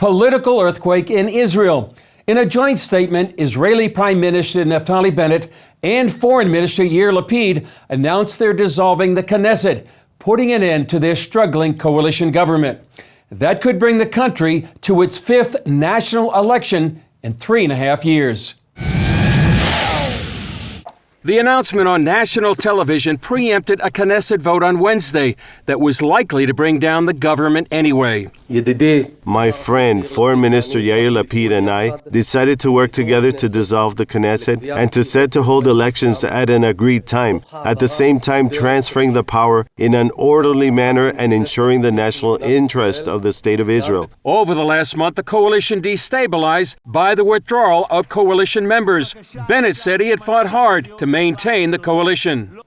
political earthquake in Israel. In a joint statement, Israeli Prime Minister Naftali Bennett and Foreign Minister Yair Lapid announced they're dissolving the Knesset, putting an end to their struggling coalition government. That could bring the country to its fifth national election in 3.5 years. The announcement on national television preempted a Knesset vote on Wednesday that was likely to bring down the government anyway. My friend, Foreign Minister Yair Lapid, and I decided to work together to dissolve the Knesset and to set to hold elections at an agreed time, at the same time transferring the power in an orderly manner and ensuring the national interest of the State of Israel. Over the last month, the coalition destabilized by the withdrawal of coalition members. Bennett said he had fought hard to maintain the coalition.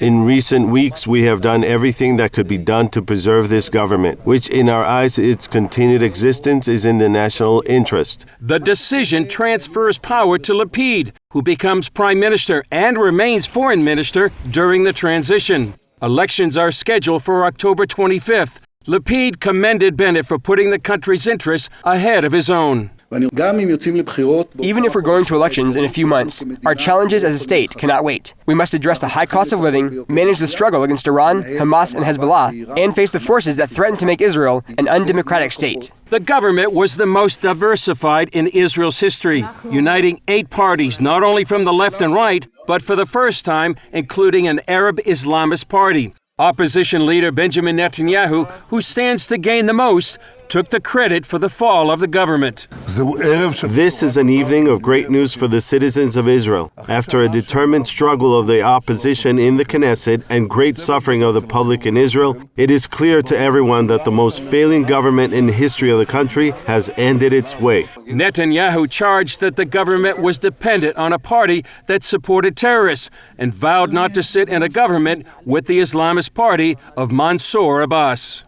In recent weeks, we have done everything that could be done to preserve this government, which in our eyes, its continued existence is in the national interest. The decision transfers power to Lapid, who becomes prime minister and remains foreign minister during the transition. Elections are scheduled for October 25th. Lapid commended Bennett for putting the country's interests ahead of his own. Even if we're going to elections in a few months, our challenges as a state cannot wait. We must address the high cost of living, manage the struggle against Iran, Hamas, and Hezbollah, and face the forces that threaten to make Israel an undemocratic state. The government was the most diversified in Israel's history, uniting 8 parties, not only from the left and right, but for the first time, including an Arab Islamist party. Opposition leader Benjamin Netanyahu, who stands to gain the most, took the credit for the fall of the government. This is an evening of great news for the citizens of Israel. After a determined struggle of the opposition in the Knesset and great suffering of the public in Israel, it is clear to everyone that the most failing government in the history of the country has ended its way. Netanyahu charged that the government was dependent on a party that supported terrorists and vowed not to sit in a government with the Islamist party of Mansour Abbas.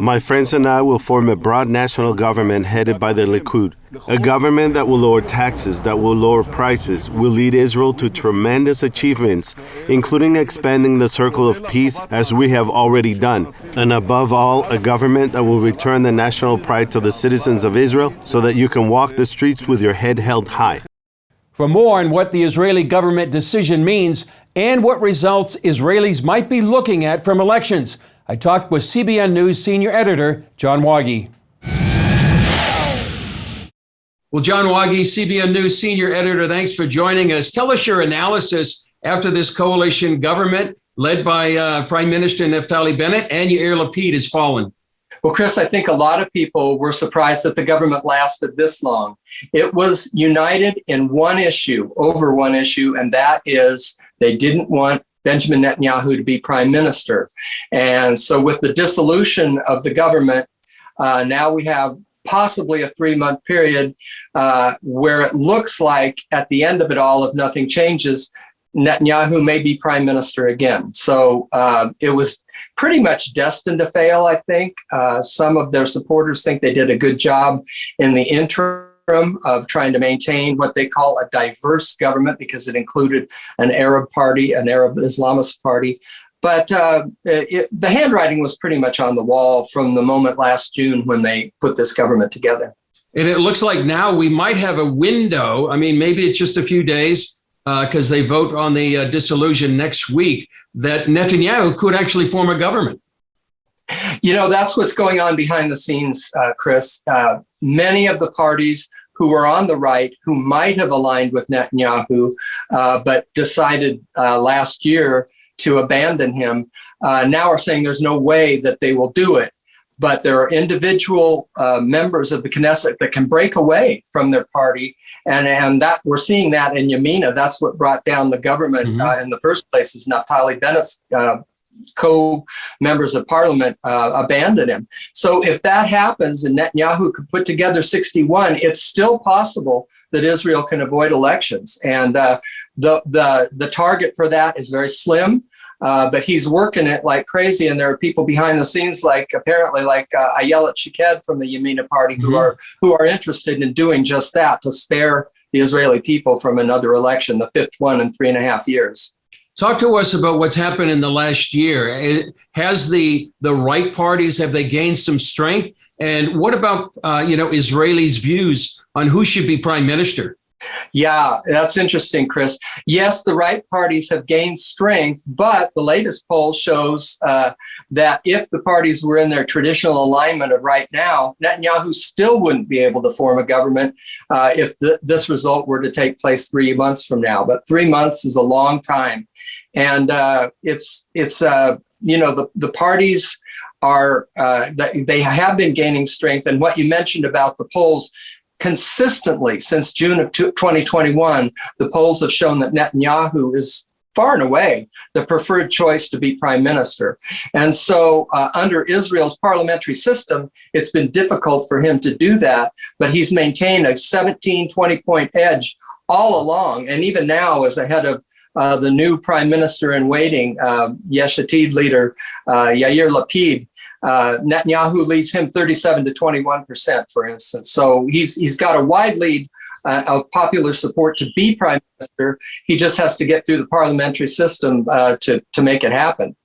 My friends and I will form a broad national government headed by the Likud, a government that will lower taxes, that will lower prices, will lead Israel to tremendous achievements, including expanding the circle of peace as we have already done, and above all, a government that will return the national pride to the citizens of Israel so that you can walk the streets with your head held high. For more on what the Israeli government decision means and what results Israelis might be looking at from elections, I talked with CBN News senior editor John Wagi. Well, John Wagi, CBN News senior editor, thanks for joining us. Tell us your analysis after this coalition government led by Prime Minister Naftali Bennett and Yair Lapid has fallen. Well, Chris, I think a lot of people were surprised that the government lasted this long. It was united in one issue, over one issue, and that is they didn't want Benjamin Netanyahu to be prime minister. And so with the dissolution of the government, now we have possibly a 3-month period where it looks like at the end of it all, if nothing changes, Netanyahu may be prime minister again. So it was pretty much destined to fail, I think. Some of their supporters think they did a good job in the interim of trying to maintain what they call a diverse government because it included an Arab party, an Arab Islamist party. But the handwriting was pretty much on the wall from the moment last June when they put this government together. And it looks like now we might have a window. I mean, maybe it's just a few days because they vote on the dissolution next week, that Netanyahu could actually form a government. You know, that's what's going on behind the scenes, Chris. Many of the parties who were on the right, who might have aligned with Netanyahu, but decided last year to abandon him, now are saying there's no way that they will do it. But there are individual members of the Knesset that can break away from their party. And that we're seeing that in Yamina. That's what brought down the government in the first place, is Naftali Bennett's co-members of parliament abandoned him. So if that happens and Netanyahu could put together 61, it's still possible that Israel can avoid elections. And the target for that is very slim. But he's working it like crazy, and there are people behind the scenes, apparently Ayelet Shaked from the Yamina party, who are interested in doing just that, to spare the Israeli people from another election, the 5th one in 3.5 years. Talk to us about what's happened in the last year. Has the right parties, have they gained some strength? And what about, Israelis' views on who should be prime minister? Yeah, that's interesting, Chris. Yes, the right parties have gained strength, but the latest poll shows that if the parties were in their traditional alignment of right now, Netanyahu still wouldn't be able to form a government if this result were to take place 3 months from now. But 3 months is a long time. And the parties are, they have been gaining strength. And what you mentioned about the polls, consistently since June of 2021, the polls have shown that Netanyahu is far and away the preferred choice to be prime minister. And so under Israel's parliamentary system, it's been difficult for him to do that, but he's maintained a 17, 20-point edge all along. And even now, as ahead of the new prime minister in waiting, Yesh Atid leader Yair Lapid, Netanyahu leads him 37 to 21%, for instance. So he's got a wide lead of popular support to be prime minister. He just has to get through the parliamentary system to make it happen.